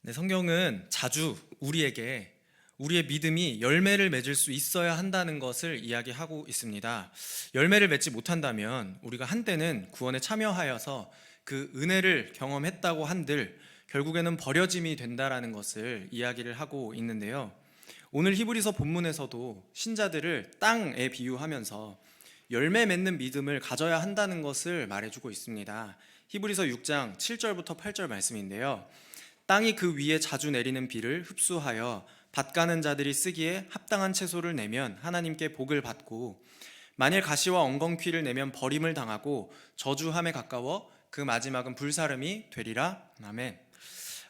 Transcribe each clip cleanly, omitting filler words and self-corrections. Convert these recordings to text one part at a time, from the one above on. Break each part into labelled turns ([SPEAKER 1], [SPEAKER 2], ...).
[SPEAKER 1] 네, 성경은 자주 우리에게 우리의 믿음이 열매를 맺을 수 있어야 한다는 것을 이야기하고 있습니다. 열매를 맺지 못한다면 우리가 한때는 구원에 참여하여서 그 은혜를 경험했다고 한들 결국에는 버려짐이 된다라는 것을 이야기를 하고 있는데요. 오늘 히브리서 본문에서도 신자들을 땅에 비유하면서 열매 맺는 믿음을 가져야 한다는 것을 말해주고 있습니다. 히브리서 6장 7절부터 8절 말씀인데요. 땅이 그 위에 자주 내리는 비를 흡수하여 밭 가는 자들이 쓰기에 합당한 채소를 내면 하나님께 복을 받고, 만일 가시와 엉겅퀴를 내면 버림을 당하고 저주함에 가까워 그 마지막은 불사름이 되리라. 아멘.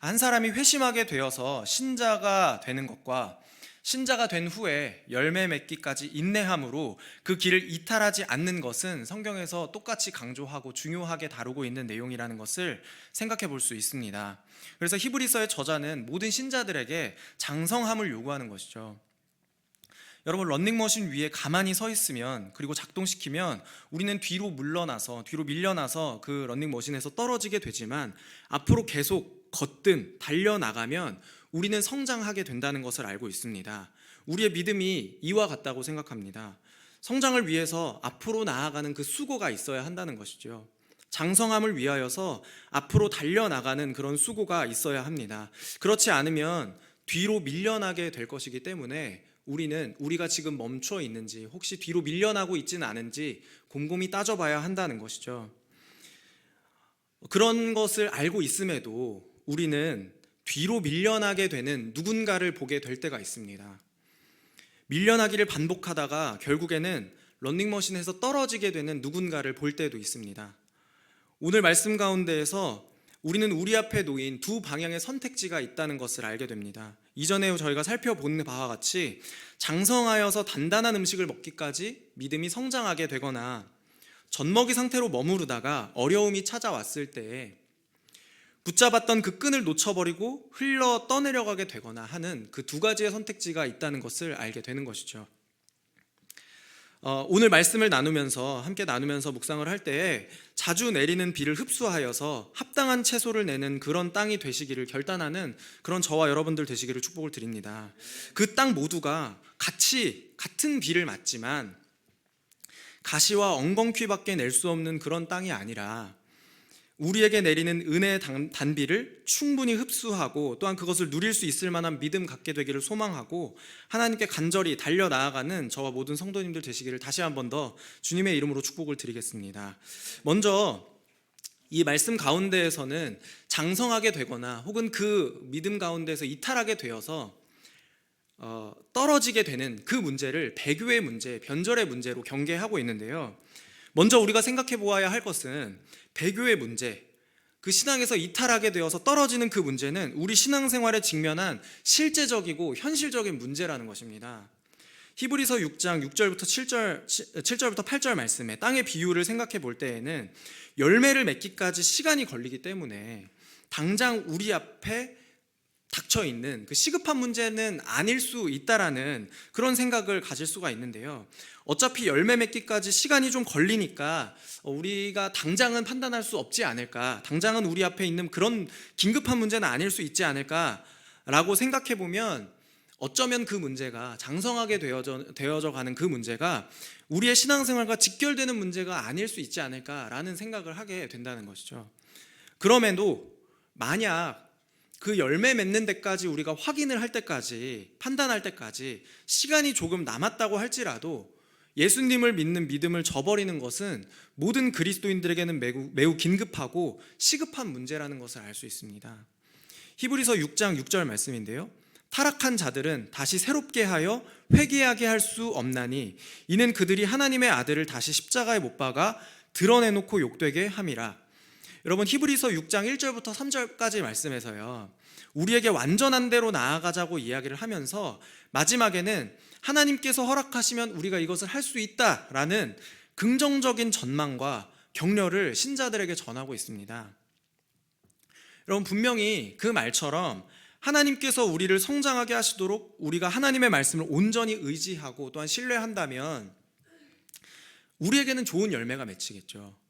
[SPEAKER 1] 한 사람이 회심하게 되어서 신자가 되는 것과 신자가 된 후에 열매 맺기까지 인내함으로 그 길을 이탈하지 않는 것은 성경에서 똑같이 강조하고 중요하게 다루고 있는 내용이라는 것을 생각해 볼 수 있습니다. 그래서 히브리서의 저자는 모든 신자들에게 장성함을 요구하는 것이죠. 여러분, 런닝머신 위에 가만히 서 있으면, 그리고 작동시키면 우리는 뒤로 밀려나서 그 런닝머신에서 떨어지게 되지만, 앞으로 계속 걷든 달려나가면 우리는 성장하게 된다는 것을 알고 있습니다. 우리의 믿음이 이와 같다고 생각합니다. 성장을 위해서 앞으로 나아가는 그 수고가 있어야 한다는 것이죠. 장성함을 위하여서 앞으로 달려나가는 그런 수고가 있어야 합니다. 그렇지 않으면 뒤로 밀려나게 될 것이기 때문에 우리가 지금 멈춰 있는지, 혹시 뒤로 밀려나고 있지는 않은지 곰곰이 따져봐야 한다는 것이죠. 그런 것을 알고 있음에도 우리는 뒤로 밀려나게 되는 누군가를 보게 될 때가 있습니다. 밀려나기를 반복하다가 결국에는 런닝머신에서 떨어지게 되는 누군가를 볼 때도 있습니다. 오늘 말씀 가운데에서 우리는 우리 앞에 놓인 두 방향의 선택지가 있다는 것을 알게 됩니다. 이전에 저희가 살펴본 바와 같이 장성하여서 단단한 음식을 먹기까지 믿음이 성장하게 되거나, 젖먹이 상태로 머무르다가 어려움이 찾아왔을 때에 붙잡았던 그 끈을 놓쳐버리고 흘러 떠내려가게 되거나 하는 그 두 가지의 선택지가 있다는 것을 알게 되는 것이죠. 오늘 말씀을 함께 나누면서 묵상을 할 때에 자주 내리는 비를 흡수하여서 합당한 채소를 내는 그런 땅이 되시기를 결단하는 그런 저와 여러분들 되시기를 축복을 드립니다. 그 땅 모두가 같은 비를 맞지만 가시와 엉겅퀴밖에 낼 수 없는 그런 땅이 아니라 우리에게 내리는 은혜의 단비를 충분히 흡수하고, 또한 그것을 누릴 수 있을 만한 믿음 갖게 되기를 소망하고 하나님께 간절히 달려나아가는 저와 모든 성도님들 되시기를 다시 한 번 더 주님의 이름으로 축복을 드리겠습니다. 먼저 이 말씀 가운데에서는 장성하게 되거나 혹은 그 믿음 가운데서 이탈하게 되어서 떨어지게 되는 그 문제를 배교의 문제, 변절의 문제로 경계하고 있는데요. 먼저 우리가 생각해 보아야 할 것은 배교의 문제, 그 신앙에서 이탈하게 되어서 떨어지는 그 문제는 우리 신앙생활에 직면한 실제적이고 현실적인 문제라는 것입니다. 히브리서 6장 7절부터 8절 말씀에 땅의 비유를 생각해 볼 때에는 열매를 맺기까지 시간이 걸리기 때문에 당장 우리 앞에 닥쳐 있는 그 시급한 문제는 아닐 수 있다라는 그런 생각을 가질 수가 있는데요. 어차피 열매 맺기까지 시간이 좀 걸리니까 우리가 당장은 판단할 수 없지 않을까, 당장은 우리 앞에 있는 그런 긴급한 문제는 아닐 수 있지 않을까라고 생각해 보면, 어쩌면 그 문제가 장성하게 되어져 가는 그 문제가 우리의 신앙생활과 직결되는 문제가 아닐 수 있지 않을까라는 생각을 하게 된다는 것이죠. 그럼에도 만약 그 열매 맺는 데까지 우리가 확인을 할 때까지, 판단할 때까지 시간이 조금 남았다고 할지라도 예수님을 믿는 믿음을 저버리는 것은 모든 그리스도인들에게는 매우 긴급하고 시급한 문제라는 것을 알 수 있습니다. 히브리서 6장 6절 말씀인데요. 타락한 자들은 다시 새롭게 하여 회개하게 할 수 없나니 이는 그들이 하나님의 아들을 다시 십자가에 못 박아 드러내놓고 욕되게 함이라. 여러분, 히브리서 6장 1절부터 3절까지 말씀에서요, 우리에게 완전한 대로 나아가자고 이야기를 하면서 마지막에는 하나님께서 허락하시면 우리가 이것을 할 수 있다라는 긍정적인 전망과 격려를 신자들에게 전하고 있습니다. 여러분, 분명히 그 말처럼 하나님께서 우리를 성장하게 하시도록 우리가 하나님의 말씀을 온전히 의지하고 또한 신뢰한다면 우리에게는 좋은 열매가 맺히겠죠.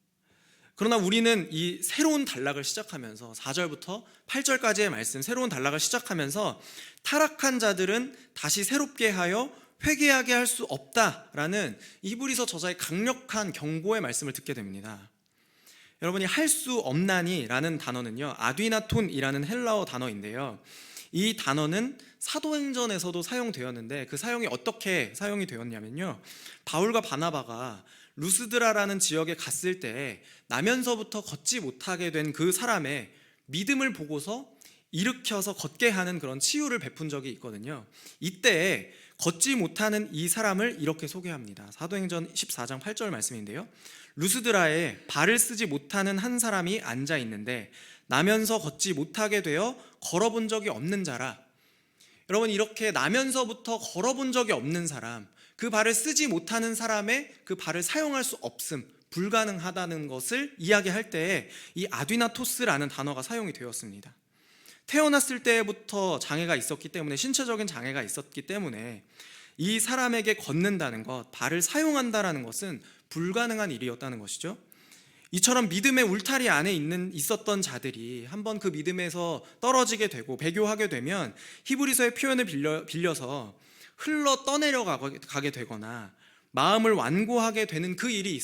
[SPEAKER 1] 그러나 우리는 이 새로운 단락을 시작하면서 4절부터 8절까지의 말씀, 새로운 단락을 시작하면서 타락한 자들은 다시 새롭게 하여 회개하게 할 수 없다라는 히브리서 저자의 강력한 경고의 말씀을 듣게 됩니다. 여러분이 할 수 없나니라는 단어는요, 아디나톤이라는 헬라어 단어인데요, 이 단어는 사도행전에서도 사용되었는데 그 사용이 어떻게 사용이 되었냐면요, 바울과 바나바가 루스드라라는 지역에 갔을 때 나면서부터 걷지 못하게 된 그 사람의 믿음을 보고서 일으켜서 걷게 하는 그런 치유를 베푼 적이 있거든요. 이때 걷지 못하는 이 사람을 이렇게 소개합니다. 사도행전 14장 8절 말씀인데요, 루스드라에 발을 쓰지 못하는 한 사람이 앉아 있는데 나면서 걷지 못하게 되어 걸어본 적이 없는 자라. 여러분, 이렇게 나면서부터 걸어본 적이 없는 사람, 그 발을 쓰지 못하는 사람의 그 발을 사용할 수 없음, 불가능하다는 것을 이야기할 때에 이 아디나토스라는 단어가 사용이 되었습니다. 태어났을 때부터 장애가 있었기 때문에, 신체적인 장애가 있었기 때문에 이 사람에게 걷는다는 것, 발을 사용한다는 것은 불가능한 일이었다는 것이죠. 이처럼 믿음의 울타리 안에 있었던 자들이 한번 그 믿음에서 떨어지게 되고 배교하게 되면 히브리서의 표현을 빌려서 흘러 떠내려가게 되거나 마음을 완고하게 되는 그 일이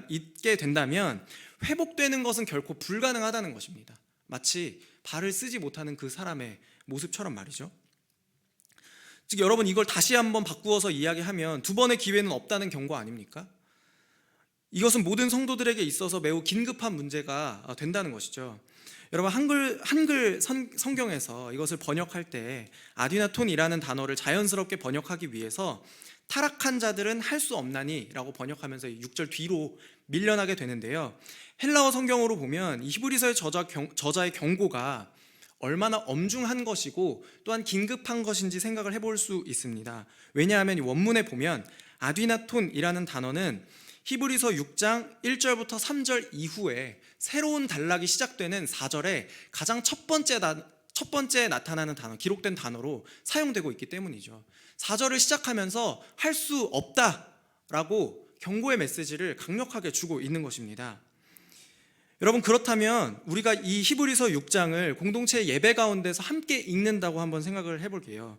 [SPEAKER 1] 있게 된다면 회복되는 것은 결코 불가능하다는 것입니다. 마치 발을 쓰지 못하는 그 사람의 모습처럼 말이죠. 즉 여러분, 이걸 다시 한번 바꾸어서 이야기하면 두 번의 기회는 없다는 경고 아닙니까? 이것은 모든 성도들에게 있어서 매우 긴급한 문제가 된다는 것이죠. 여러분, 한글 성경에서 이것을 번역할 때 아디나톤이라는 단어를 자연스럽게 번역하기 위해서 타락한 자들은 할 수 없나니 라고 번역하면서 6절 뒤로 밀려나게 되는데요, 헬라어 성경으로 보면 이 히브리서의 저자의 경고가 얼마나 엄중한 것이고 또한 긴급한 것인지 생각을 해볼 수 있습니다. 왜냐하면 이 원문에 보면 아디나톤이라는 단어는 히브리서 6장 1절부터 3절 이후에 새로운 단락이 시작되는 4절에 가장 첫 번째 나타나는 단어, 기록된 단어로 사용되고 있기 때문이죠. 4절을 시작하면서 할 수 없다라고 경고의 메시지를 강력하게 주고 있는 것입니다. 여러분, 그렇다면 우리가 이 히브리서 6장을 공동체 예배 가운데서 함께 읽는다고 한번 생각을 해볼게요.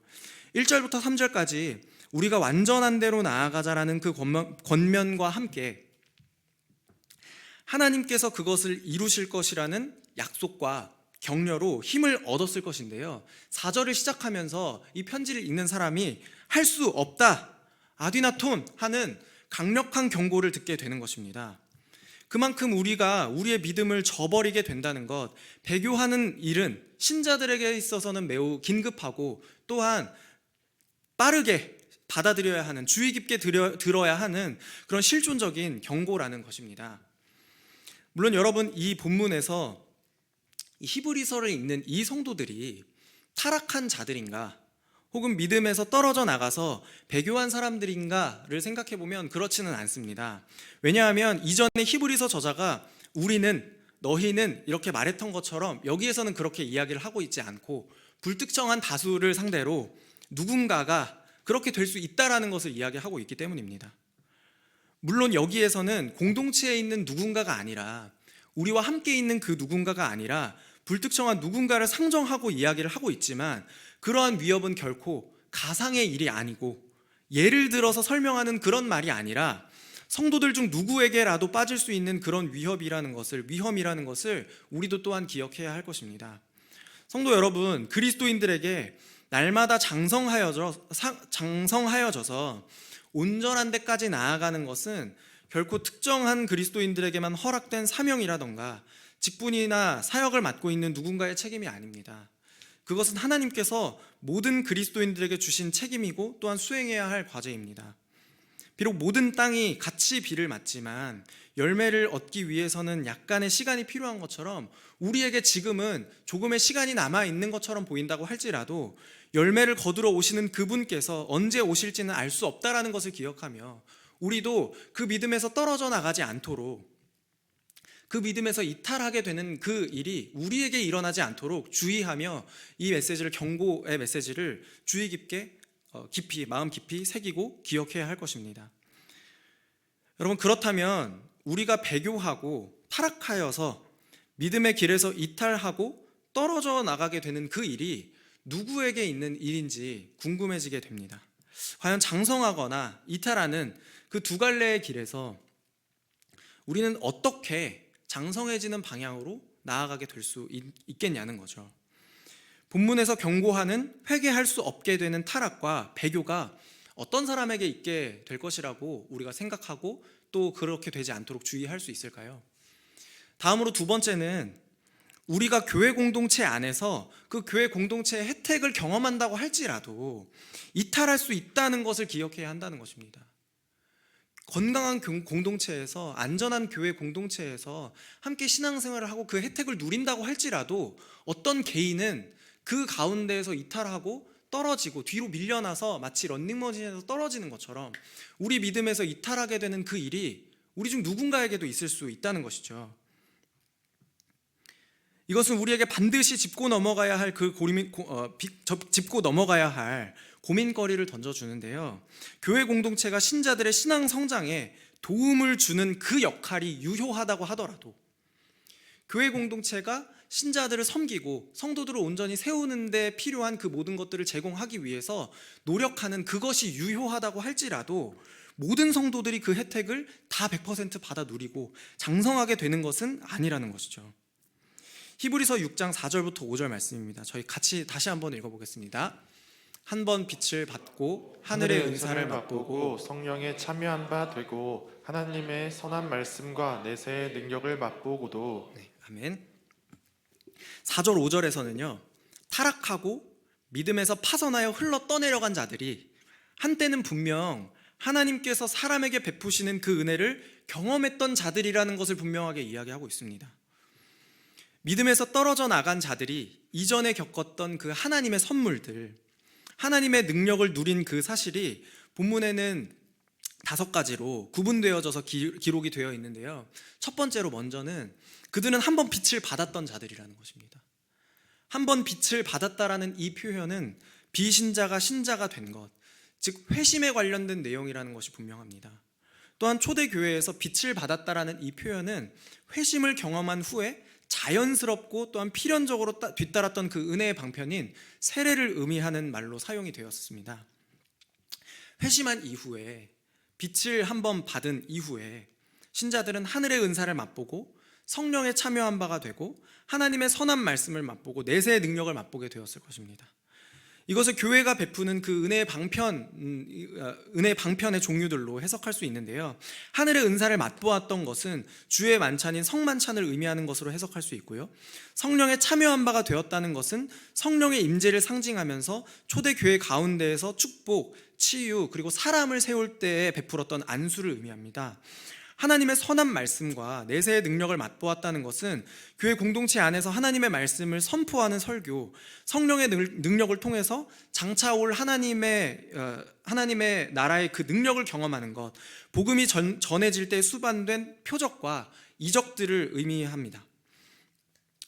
[SPEAKER 1] 1절부터 3절까지 우리가 완전한 대로 나아가자라는 그 권면과 함께 하나님께서 그것을 이루실 것이라는 약속과 격려로 힘을 얻었을 것인데요, 4절을 시작하면서 이 편지를 읽는 사람이 할 수 없다, 아디나톤 하는 강력한 경고를 듣게 되는 것입니다. 그만큼 우리가 우리의 믿음을 저버리게 된다는 것, 배교하는 일은 신자들에게 있어서는 매우 긴급하고 또한 빠르게 받아들여야 하는, 주의 깊게 들어야 하는 그런 실존적인 경고라는 것입니다. 물론 여러분, 이 본문에서 이 히브리서를 읽는 이 성도들이 타락한 자들인가, 혹은 믿음에서 떨어져 나가서 배교한 사람들인가를 생각해보면 그렇지는 않습니다. 왜냐하면 이전에 히브리서 저자가 우리는, 너희는 이렇게 말했던 것처럼 여기에서는 그렇게 이야기를 하고 있지 않고 불특정한 다수를 상대로 누군가가 그렇게 될 수 있다라는 것을 이야기하고 있기 때문입니다. 물론 여기에서는 공동체에 있는 누군가가 아니라, 우리와 함께 있는 그 누군가가 아니라 불특정한 누군가를 상정하고 이야기를 하고 있지만, 그러한 위협은 결코 가상의 일이 아니고 예를 들어서 설명하는 그런 말이 아니라 성도들 중 누구에게라도 빠질 수 있는 그런 위험이라는 것을 우리도 또한 기억해야 할 것입니다. 성도 여러분, 그리스도인들에게 날마다 장성하여져서 온전한 데까지 나아가는 것은 결코 특정한 그리스도인들에게만 허락된 사명이라던가 직분이나 사역을 맡고 있는 누군가의 책임이 아닙니다. 그것은 하나님께서 모든 그리스도인들에게 주신 책임이고 또한 수행해야 할 과제입니다. 비록 모든 땅이 같이 비를 맞지만 열매를 얻기 위해서는 약간의 시간이 필요한 것처럼, 우리에게 지금은 조금의 시간이 남아있는 것처럼 보인다고 할지라도 열매를 거두러 오시는 그분께서 언제 오실지는 알 수 없다라는 것을 기억하며, 우리도 그 믿음에서 떨어져 나가지 않도록, 그 믿음에서 이탈하게 되는 그 일이 우리에게 일어나지 않도록 주의하며 이 메시지를, 경고의 메시지를 주의 깊게 마음 깊이 새기고 기억해야 할 것입니다. 여러분, 그렇다면 우리가 배교하고 타락하여서 믿음의 길에서 이탈하고 떨어져 나가게 되는 그 일이 누구에게 있는 일인지 궁금해지게 됩니다. 과연 장성하거나 이탈하는 그 두 갈래의 길에서 우리는 어떻게 장성해지는 방향으로 나아가게 될 수 있겠냐는 거죠. 본문에서 경고하는 회개할 수 없게 되는 타락과 배교가 어떤 사람에게 있게 될 것이라고 우리가 생각하고 또 그렇게 되지 않도록 주의할 수 있을까요? 다음으로 두 번째는 우리가 교회 공동체 안에서 그 교회 공동체의 혜택을 경험한다고 할지라도 이탈할 수 있다는 것을 기억해야 한다는 것입니다. 건강한 공동체에서, 안전한 교회 공동체에서 함께 신앙생활을 하고 그 혜택을 누린다고 할지라도 어떤 개인은 그 가운데에서 이탈하고 떨어지고 뒤로 밀려나서 마치 런닝머신에서 떨어지는 것처럼 우리 믿음에서 이탈하게 되는 그 일이 우리 중 누군가에게도 있을 수 있다는 것이죠. 이것은 우리에게 반드시 짚고 넘어가야 할 짚고 넘어가야 할 고민거리를 던져주는데요. 교회 공동체가 신자들의 신앙 성장에 도움을 주는 그 역할이 유효하다고 하더라도, 교회 공동체가 신자들을 섬기고 성도들을 온전히 세우는 데 필요한 그 모든 것들을 제공하기 위해서 노력하는 그것이 유효하다고 할지라도 모든 성도들이 그 혜택을 다 100% 받아 누리고 장성하게 되는 것은 아니라는 것이죠. 히브리서 6장 4절부터 5절 말씀입니다. 저희 같이 다시 한번 읽어보겠습니다. 한 번 빛을 받고 하늘의 은사를 맛보고
[SPEAKER 2] 성령에 참여한 바 되고 하나님의 선한 말씀과 내세의 능력을 맛보고도.
[SPEAKER 1] 네, 아멘. 4절 5절에서는요, 타락하고 믿음에서 파선하여 흘러 떠내려간 자들이 한때는 분명 하나님께서 사람에게 베푸시는 그 은혜를 경험했던 자들이라는 것을 분명하게 이야기하고 있습니다. 믿음에서 떨어져 나간 자들이 이전에 겪었던 그 하나님의 선물들, 하나님의 능력을 누린 그 사실이 본문에는 5가지로 구분되어져서 기록이 되어 있는데요. 첫 번째로 먼저는 그들은 한 번 빛을 받았던 자들이라는 것입니다. 한 번 빛을 받았다라는 이 표현은 비신자가 신자가 된 것, 즉 회심에 관련된 내용이라는 것이 분명합니다. 또한 초대교회에서 빛을 받았다라는 이 표현은 회심을 경험한 후에 자연스럽고 또한 필연적으로 뒤따랐던 그 은혜의 방편인 세례를 의미하는 말로 사용이 되었습니다. 회심한 이후에, 빛을 한번 받은 이후에 신자들은 하늘의 은사를 맛보고 성령에 참여한 바가 되고 하나님의 선한 말씀을 맛보고 내세의 능력을 맛보게 되었을 것입니다. 이것을 교회가 베푸는 그 은혜의 방편의 종류들로 해석할 수 있는데요. 하늘의 은사를 맛보았던 것은 주의 만찬인 성만찬을 의미하는 것으로 해석할 수 있고요. 성령에 참여한 바가 되었다는 것은 성령의 임재를 상징하면서 초대교회 가운데에서 축복, 치유, 그리고 사람을 세울 때에 베풀었던 안수를 의미합니다. 하나님의 선한 말씀과 내세의 능력을 맛보았다는 것은 교회 공동체 안에서 하나님의 말씀을 선포하는 설교, 성령의 능력을 통해서 장차 올 하나님의 나라의 그 능력을 경험하는 것, 복음이 전해질 때 수반된 표적과 이적들을 의미합니다.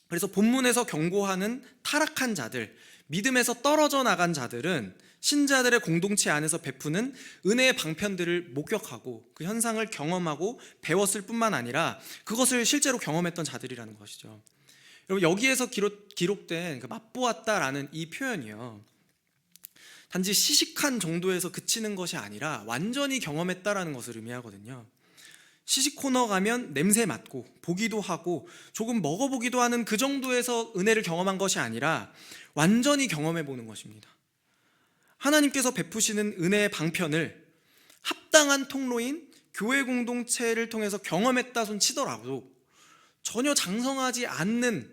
[SPEAKER 1] 그래서 본문에서 경고하는 타락한 자들, 믿음에서 떨어져 나간 자들은 신자들의 공동체 안에서 베푸는 은혜의 방편들을 목격하고 그 현상을 경험하고 배웠을 뿐만 아니라 그것을 실제로 경험했던 자들이라는 것이죠. 여러분, 여기에서 기록된 그 맛보았다라는 이 표현이요, 단지 시식한 정도에서 그치는 것이 아니라 완전히 경험했다라는 것을 의미하거든요. 시식 코너 가면 냄새 맡고 보기도 하고 조금 먹어보기도 하는 그 정도에서 은혜를 경험한 것이 아니라 완전히 경험해 보는 것입니다. 하나님께서 베푸시는 은혜의 방편을 합당한 통로인 교회 공동체를 통해서 경험했다 손 치더라도 전혀 장성하지 않는,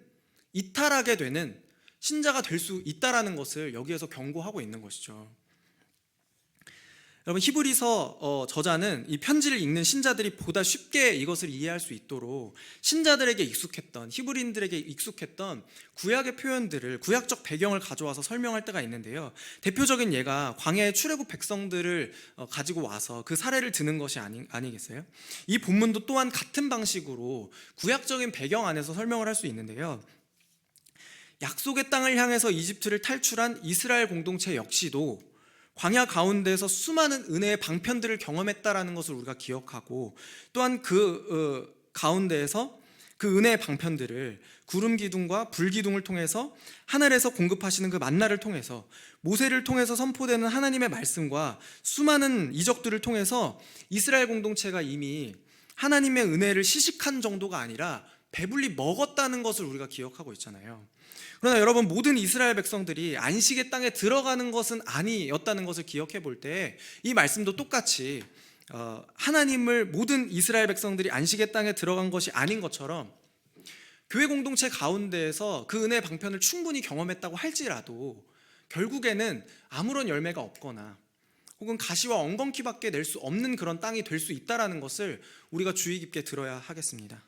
[SPEAKER 1] 이탈하게 되는 신자가 될 수 있다라는 것을 여기에서 경고하고 있는 것이죠. 여러분, 히브리서 저자는 이 편지를 읽는 신자들이 보다 쉽게 이것을 이해할 수 있도록 신자들에게 익숙했던, 히브리인들에게 익숙했던 구약의 표현들을, 구약적 배경을 가져와서 설명할 때가 있는데요. 대표적인 예가 광야의 출애굽 백성들을 가지고 와서 그 사례를 드는 것이 아니겠어요? 이 본문도 또한 같은 방식으로 구약적인 배경 안에서 설명을 할 수 있는데요. 약속의 땅을 향해서 이집트를 탈출한 이스라엘 공동체 역시도 광야 가운데에서 수많은 은혜의 방편들을 경험했다라는 것을 우리가 기억하고, 또한 그 가운데에서 그 은혜의 방편들을 구름 기둥과 불 기둥을 통해서 하늘에서 공급하시는 그 만나를 통해서 모세를 통해서 선포되는 하나님의 말씀과 수많은 이적들을 통해서 이스라엘 공동체가 이미 하나님의 은혜를 시식한 정도가 아니라 배불리 먹었다는 것을 우리가 기억하고 있잖아요. 그러나 여러분, 모든 이스라엘 백성들이 안식의 땅에 들어가는 것은 아니었다는 것을 기억해 볼 때 이 말씀도 똑같이 하나님을 모든 이스라엘 백성들이 안식의 땅에 들어간 것이 아닌 것처럼 교회 공동체 가운데에서 그 은혜의 방편을 충분히 경험했다고 할지라도 결국에는 아무런 열매가 없거나 혹은 가시와 엉겅퀴밖에 낼 수 없는 그런 땅이 될 수 있다는 것을 우리가 주의 깊게 들어야 하겠습니다.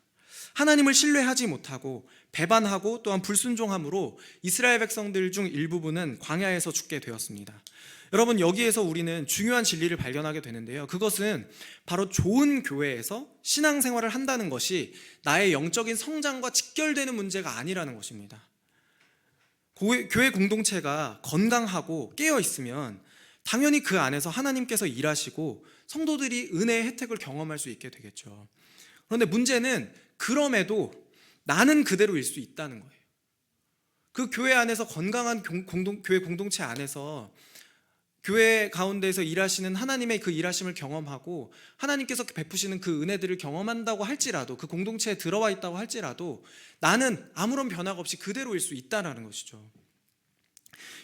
[SPEAKER 1] 하나님을 신뢰하지 못하고 배반하고 또한 불순종함으로 이스라엘 백성들 중 일부분은 광야에서 죽게 되었습니다. 여러분, 여기에서 우리는 중요한 진리를 발견하게 되는데요. 그것은 바로 좋은 교회에서 신앙생활을 한다는 것이 나의 영적인 성장과 직결되는 문제가 아니라는 것입니다. 교회 공동체가 건강하고 깨어 있으면 당연히 그 안에서 하나님께서 일하시고 성도들이 은혜의 혜택을 경험할 수 있게 되겠죠. 그런데 문제는 그럼에도 나는 그대로일 수 있다는 거예요. 그 교회 안에서 건강한 교회 공동체 안에서 교회 가운데에서 일하시는 하나님의 그 일하심을 경험하고 하나님께서 베푸시는 그 은혜들을 경험한다고 할지라도, 그 공동체에 들어와 있다고 할지라도 나는 아무런 변화가 없이 그대로일 수 있다는 것이죠.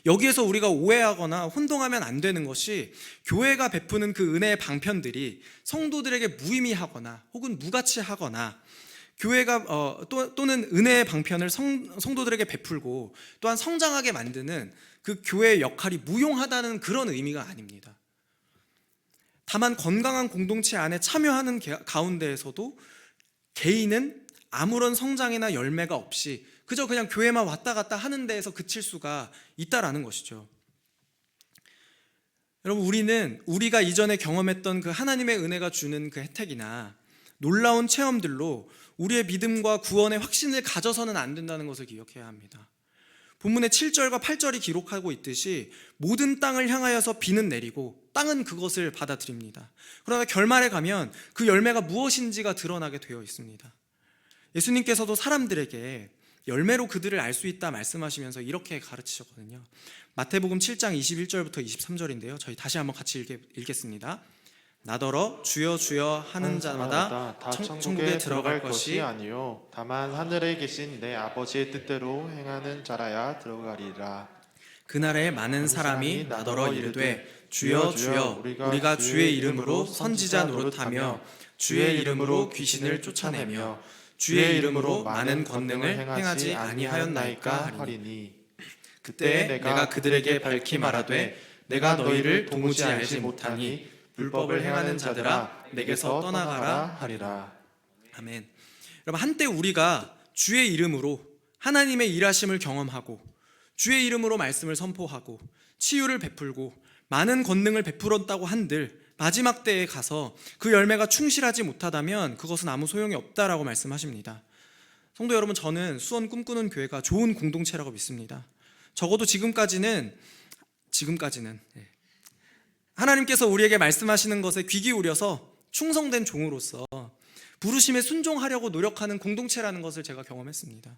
[SPEAKER 1] 여기에서 우리가 오해하거나 혼동하면 안 되는 것이 교회가 베푸는 그 은혜의 방편들이 성도들에게 무의미하거나 혹은 무가치하거나 교회가 또는 은혜의 방편을 성도들에게 베풀고 또한 성장하게 만드는 그 교회의 역할이 무용하다는 그런 의미가 아닙니다. 다만 건강한 공동체 안에 참여하는 가운데에서도 개인은 아무런 성장이나 열매가 없이 그저 그냥 교회만 왔다 갔다 하는 데에서 그칠 수가 있다라는 것이죠. 여러분, 우리가 이전에 경험했던 그 하나님의 은혜가 주는 그 혜택이나 놀라운 체험들로 우리의 믿음과 구원의 확신을 가져서는 안 된다는 것을 기억해야 합니다. 본문의 7절과 8절이 기록하고 있듯이 모든 땅을 향하여서 비는 내리고 땅은 그것을 받아들입니다. 그러나 결말에 가면 그 열매가 무엇인지가 드러나게 되어 있습니다. 예수님께서도 사람들에게 열매로 그들을 알 수 있다 말씀하시면서 이렇게 가르치셨거든요. 마태복음 7장 21절부터 23절인데요. 저희 다시 한번 같이 읽겠습니다. 나더러 주여 주여 하는 자마다
[SPEAKER 2] 다
[SPEAKER 1] 천국에 들어갈 것이
[SPEAKER 2] 아니요 다만 하늘에 계신 내 아버지의 뜻대로 행하는 자라야 들어가리라.
[SPEAKER 1] 그날에 많은 사람이 나더러 이르되 주여 주여 우리가 주의 이름으로 선지자 노릇하며 주의 이름으로 귀신을 쫓아내며 주의 이름으로 많은 권능을 행하지 아니하였나이까 하리니 그때 내가 그들에게 밝히 말하되 내가 너희를 도무지 알지 못하니 불법을 행하는 자들아 내게서 떠나가라 하리라. 아멘. 여러분, 한때 우리가 주의 이름으로 하나님의 일하심을 경험하고 주의 이름으로 말씀을 선포하고 치유를 베풀고 많은 권능을 베풀었다고 한들 마지막 때에 가서 그 열매가 충실하지 못하다면 그것은 아무 소용이 없다라고 말씀하십니다. 성도 여러분, 저는 수원 꿈꾸는 교회가 좋은 공동체라고 믿습니다. 적어도 지금까지는 하나님께서 우리에게 말씀하시는 것에 귀 기울여서 충성된 종으로서 부르심에 순종하려고 노력하는 공동체라는 것을 제가 경험했습니다.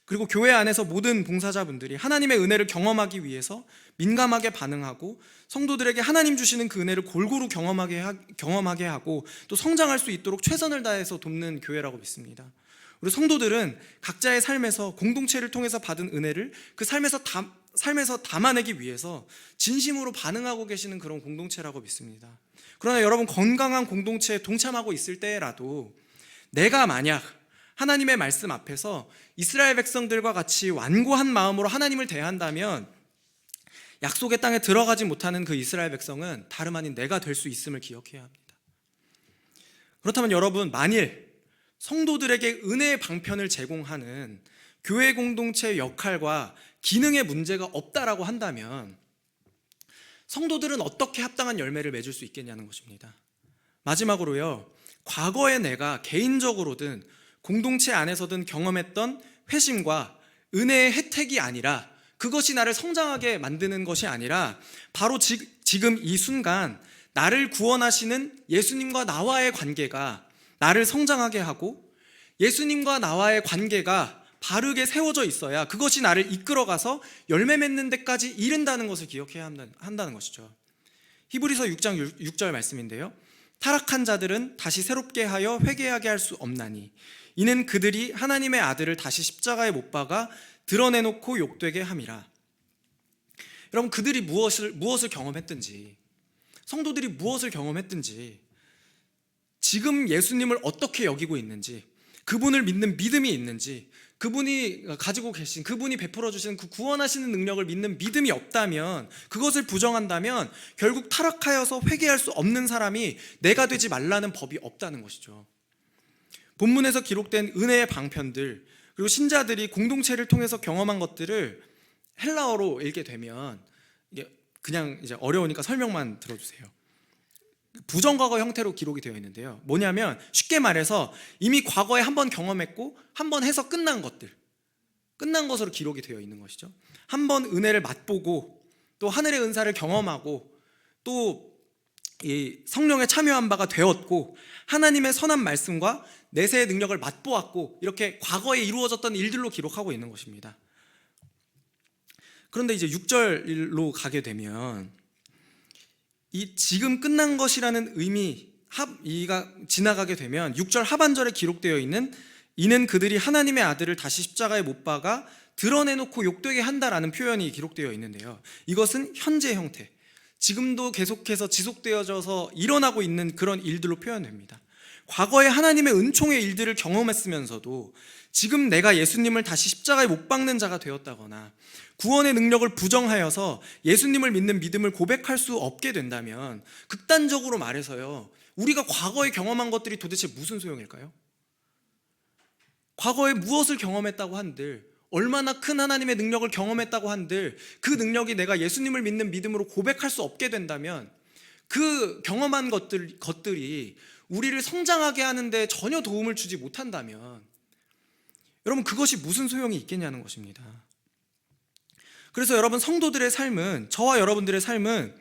[SPEAKER 1] 그리고 교회 안에서 모든 봉사자분들이 하나님의 은혜를 경험하기 위해서 민감하게 반응하고 성도들에게 하나님 주시는 그 은혜를 골고루 경험하게 하고 또 성장할 수 있도록 최선을 다해서 돕는 교회라고 믿습니다. 우리 성도들은 각자의 삶에서 공동체를 통해서 받은 은혜를 그 삶에서 담아내기 위해서 진심으로 반응하고 계시는 그런 공동체라고 믿습니다. 그러나 여러분, 건강한 공동체에 동참하고 있을 때라도 내가 만약 하나님의 말씀 앞에서 이스라엘 백성들과 같이 완고한 마음으로 하나님을 대한다면 약속의 땅에 들어가지 못하는 그 이스라엘 백성은 다름 아닌 내가 될 수 있음을 기억해야 합니다. 그렇다면 여러분, 만일 성도들에게 은혜의 방편을 제공하는 교회 공동체의 역할과 기능의 문제가 없다라고 한다면 성도들은 어떻게 합당한 열매를 맺을 수 있겠냐는 것입니다. 마지막으로요, 과거에 내가 개인적으로든 공동체 안에서든 경험했던 회심과 은혜의 혜택이 아니라, 그것이 나를 성장하게 만드는 것이 아니라 바로 지금 이 순간 나를 구원하시는 예수님과 나와의 관계가 나를 성장하게 하고 예수님과 나와의 관계가 바르게 세워져 있어야 그것이 나를 이끌어가서 열매 맺는 데까지 이른다는 것을 기억해야 한다는 것이죠. 히브리서 6장 6절 말씀인데요. 타락한 자들은 다시 새롭게 하여 회개하게 할 수 없나니 이는 그들이 하나님의 아들을 다시 십자가에 못 박아 드러내놓고 욕되게 함이라. 여러분, 그들이 무엇을 경험했든지, 성도들이 무엇을 경험했든지, 지금 예수님을 어떻게 여기고 있는지, 그분을 믿는 믿음이 있는지, 그분이 가지고 계신, 그분이 베풀어 주시는 그 구원하시는 능력을 믿는 믿음이 없다면, 그것을 부정한다면 결국 타락하여서 회개할 수 없는 사람이 내가 되지 말라는 법이 없다는 것이죠. 본문에서 기록된 은혜의 방편들, 그리고 신자들이 공동체를 통해서 경험한 것들을 헬라어로 읽게 되면, 이게 그냥 이제 어려우니까 설명만 들어주세요. 부정과거 형태로 기록이 되어 있는데요. 뭐냐면 쉽게 말해서 이미 과거에 한번 경험했고 한번 해서 끝난 것으로 기록이 되어 있는 것이죠. 한번 은혜를 맛보고 또 하늘의 은사를 경험하고 또 이 성령에 참여한 바가 되었고 하나님의 선한 말씀과 내세의 능력을 맛보았고, 이렇게 과거에 이루어졌던 일들로 기록하고 있는 것입니다. 그런데 이제 6절로 가게 되면 이 지금 끝난 것이라는 이가 지나가게 되면 6절 하반절에 기록되어 있는 이는 그들이 하나님의 아들을 다시 십자가에 못 박아 드러내놓고 욕되게 한다라는 표현이 기록되어 있는데요. 이것은 현재 형태, 지금도 계속해서 지속되어져서 일어나고 있는 그런 일들로 표현됩니다. 과거에 하나님의 은총의 일들을 경험했으면서도 지금 내가 예수님을 다시 십자가에 못 박는 자가 되었다거나 구원의 능력을 부정하여서 예수님을 믿는 믿음을 고백할 수 없게 된다면, 극단적으로 말해서요, 우리가 과거에 경험한 것들이 도대체 무슨 소용일까요? 과거에 무엇을 경험했다고 한들, 얼마나 큰 하나님의 능력을 경험했다고 한들 그 능력이 내가 예수님을 믿는 믿음으로 고백할 수 없게 된다면, 그 경험한 것들이 우리를 성장하게 하는데 전혀 도움을 주지 못한다면 여러분, 그것이 무슨 소용이 있겠냐는 것입니다. 그래서 여러분, 성도들의 삶은, 저와 여러분들의 삶은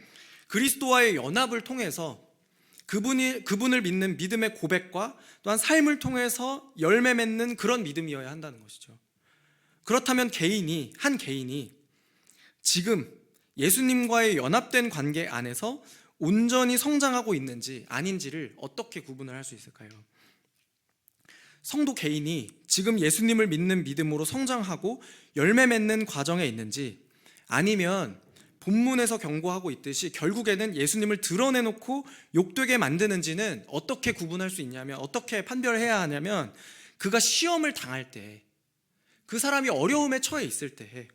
[SPEAKER 1] 그리스도와의 연합을 통해서 그분을 믿는 믿음의 고백과 또한 삶을 통해서 열매 맺는 그런 믿음이어야 한다는 것이죠. 그렇다면 한 개인이 지금 예수님과의 연합된 관계 안에서 온전히 성장하고 있는지 아닌지를 어떻게 구분을 할 수 있을까요? 성도 개인이 지금 예수님을 믿는 믿음으로 성장하고 열매 맺는 과정에 있는지, 아니면 본문에서 경고하고 있듯이 결국에는 예수님을 드러내놓고 욕되게 만드는지는 어떻게 구분할 수 있냐면, 어떻게 판별해야 하냐면, 그가 시험을 당할 때, 그 사람이 어려움에 처해 있을 때,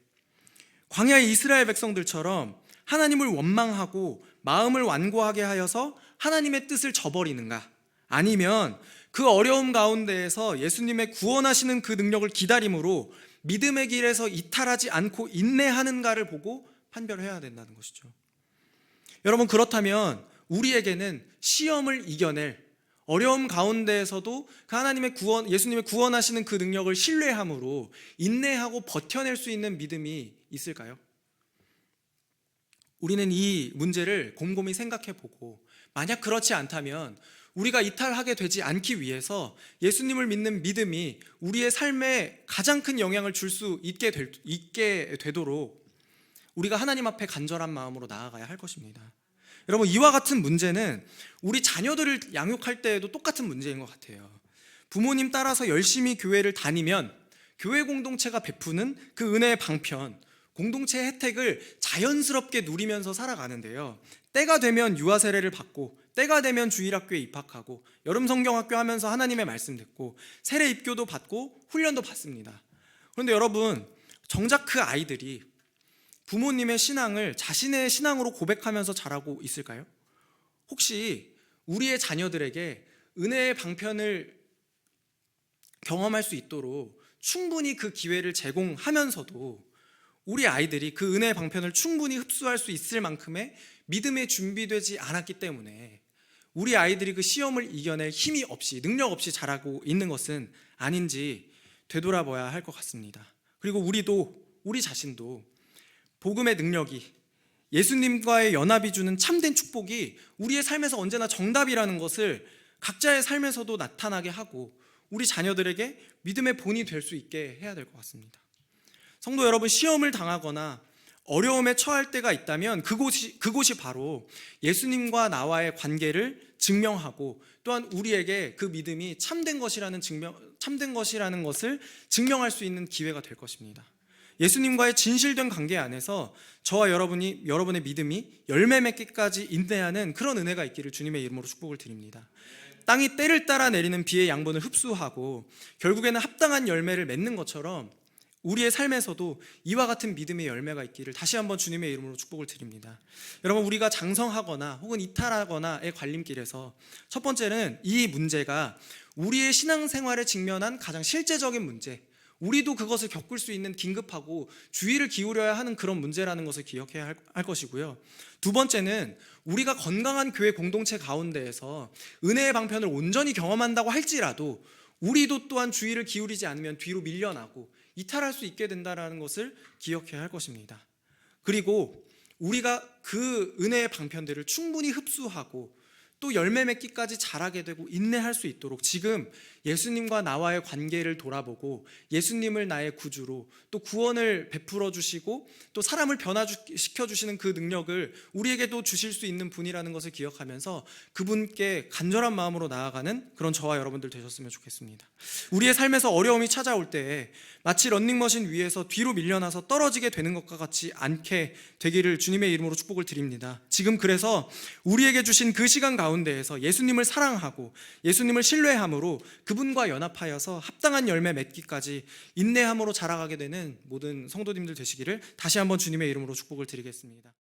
[SPEAKER 1] 광야의 이스라엘 백성들처럼 하나님을 원망하고 마음을 완고하게 하여서 하나님의 뜻을 저버리는가, 아니면 그 어려움 가운데에서 예수님의 구원하시는 그 능력을 기다림으로 믿음의 길에서 이탈하지 않고 인내하는가를 보고 판별해야 된다는 것이죠. 여러분, 그렇다면 우리에게는 시험을 이겨낼, 어려움 가운데에서도 그 하나님의 예수님의 구원하시는 그 능력을 신뢰함으로 인내하고 버텨낼 수 있는 믿음이 있을까요? 우리는 이 문제를 곰곰이 생각해 보고, 만약 그렇지 않다면 우리가 이탈하게 되지 않기 위해서 예수님을 믿는 믿음이 우리의 삶에 가장 큰 영향을 줄 수 있게 되도록 우리가 하나님 앞에 간절한 마음으로 나아가야 할 것입니다. 여러분, 이와 같은 문제는 우리 자녀들을 양육할 때에도 똑같은 문제인 것 같아요. 부모님 따라서 열심히 교회를 다니면 교회 공동체가 베푸는 그 은혜의 방편, 공동체의 혜택을 자연스럽게 누리면서 살아가는데요, 때가 되면 유아 세례를 받고, 때가 되면 주일학교에 입학하고, 여름 성경학교 하면서 하나님의 말씀 듣고, 세례 입교도 받고 훈련도 받습니다. 그런데 여러분, 정작 그 아이들이 부모님의 신앙을 자신의 신앙으로 고백하면서 자라고 있을까요? 혹시 우리의 자녀들에게 은혜의 방편을 경험할 수 있도록 충분히 그 기회를 제공하면서도 우리 아이들이 그 은혜의 방편을 충분히 흡수할 수 있을 만큼의 믿음에 준비되지 않았기 때문에 우리 아이들이 그 시험을 이겨낼 힘이 없이, 능력 없이 자라고 있는 것은 아닌지 되돌아봐야 할 것 같습니다. 그리고 우리 자신도 복음의 능력이, 예수님과의 연합이 주는 참된 축복이 우리의 삶에서 언제나 정답이라는 것을 각자의 삶에서도 나타나게 하고, 우리 자녀들에게 믿음의 본이 될 수 있게 해야 될 것 같습니다. 성도 여러분, 시험을 당하거나 어려움에 처할 때가 있다면 그곳이 바로 예수님과 나와의 관계를 증명하고 또한 우리에게 그 믿음이 참된 것이라는 것을 증명할 수 있는 기회가 될 것입니다. 예수님과의 진실된 관계 안에서 저와 여러분의 믿음이 열매 맺기까지 인내하는 그런 은혜가 있기를 주님의 이름으로 축복을 드립니다. 땅이 때를 따라 내리는 비의 양분을 흡수하고 결국에는 합당한 열매를 맺는 것처럼 우리의 삶에서도 이와 같은 믿음의 열매가 있기를 다시 한번 주님의 이름으로 축복을 드립니다. 여러분, 우리가 장성하거나 혹은 이탈하거나의 관림길에서 첫 번째는 이 문제가 우리의 신앙생활에 직면한 가장 실제적인 문제, 우리도 그것을 겪을 수 있는 긴급하고 주의를 기울여야 하는 그런 문제라는 것을 기억해야 할 것이고요. 두 번째는 우리가 건강한 교회 공동체 가운데에서 은혜의 방편을 온전히 경험한다고 할지라도 우리도 또한 주의를 기울이지 않으면 뒤로 밀려나고 이탈할 수 있게 된다는 것을 기억해야 할 것입니다. 그리고 우리가 그 은혜의 방편들을 충분히 흡수하고 또 열매 맺기까지 자라게 되고 인내할 수 있도록 지금 예수님과 나와의 관계를 돌아보고 예수님을 나의 구주로 또 구원을 베풀어 주시고 또 사람을 변화시켜 주시는 그 능력을 우리에게도 주실 수 있는 분이라는 것을 기억하면서 그분께 간절한 마음으로 나아가는 그런 저와 여러분들 되셨으면 좋겠습니다. 우리의 삶에서 어려움이 찾아올 때에 마치 런닝머신 위에서 뒤로 밀려나서 떨어지게 되는 것과 같지 않게 되기를 주님의 이름으로 축복을 드립니다. 지금 그래서 우리에게 주신 그 시간 가운데에서 예수님을 사랑하고 예수님을 신뢰함으로 그분과 연합하여서 합당한 열매 맺기까지 인내함으로 자라가게 되는 모든 성도님들 되시기를 다시 한번 주님의 이름으로 축복을 드리겠습니다.